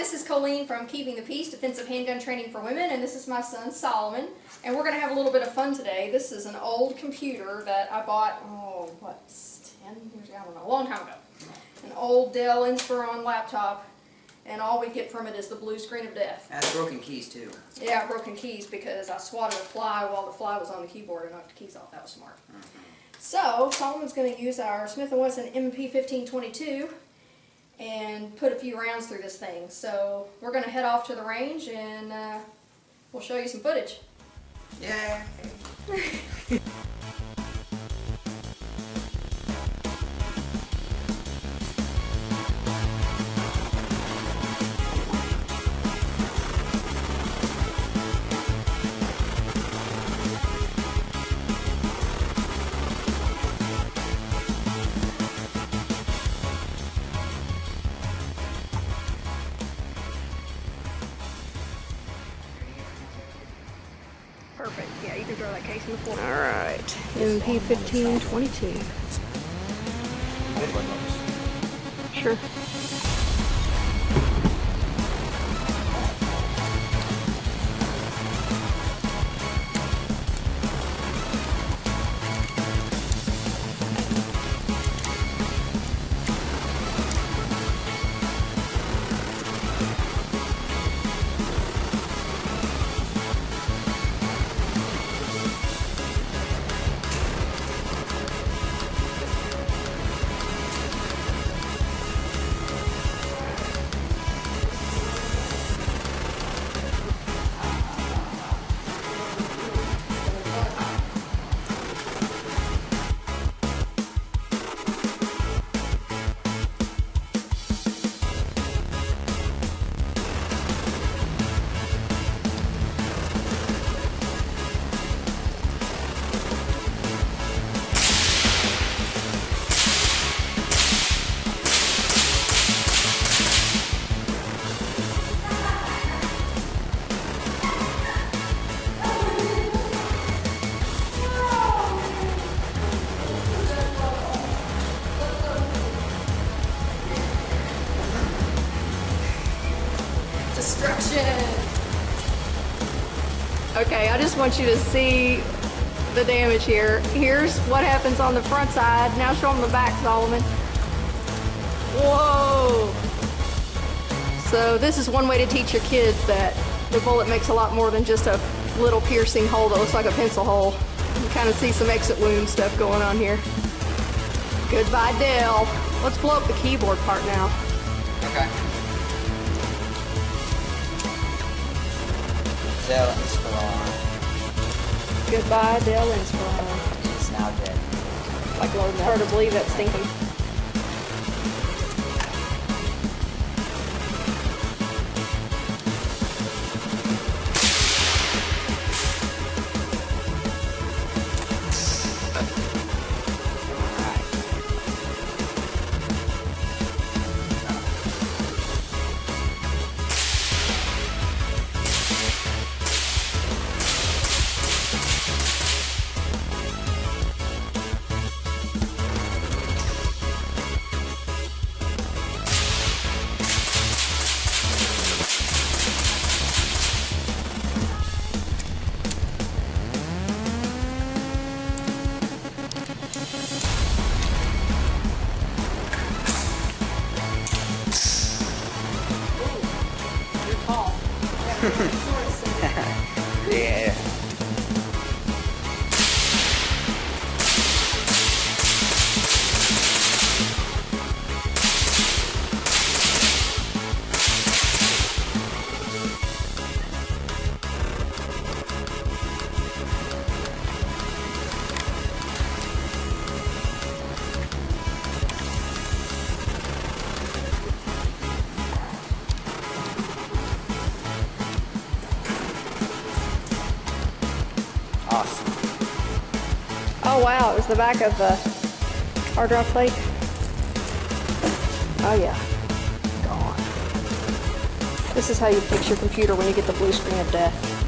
this is Colleen from Keeping the Peace, Defensive Handgun Training for Women, and this is my son Solomon. And we're going to have a little bit of fun today. This is an old computer that I bought, 10 years ago? I don't know, a long time ago. An old Dell Inspiron Laptop, and all we get from it is the blue screen of death. That's broken keys too. Yeah, broken keys because I swatted a fly while the fly was on the keyboard and knocked the keys off. That was smart. So, Solomon's going to use our Smith & Wesson M&P 1522 and put a few rounds through this thing. So we're going to head off to the range and we'll show you some footage. Yeah. Perfect. Yeah, you can throw that case in the floor. All right. M&P 1522. Sure. Okay, I just want you to see the damage here. Here's what happens on the front side. Now show them the back, Solomon. Whoa! So this is one way to teach your kids that the bullet makes a lot more than just a little piercing hole that looks like a pencil hole. You kind of see some exit wound stuff going on here. Goodbye, Dell. Let's blow up the keyboard part now. Okay. Dell Inspiron. Goodbye, Dell Inspiron. It's now dead. Like loading hard to believe that's stinking. Yeah. Awesome. Oh wow, it was the back of the hard drive plate. Oh yeah, gone. This is how you fix your computer when you get the blue screen of death.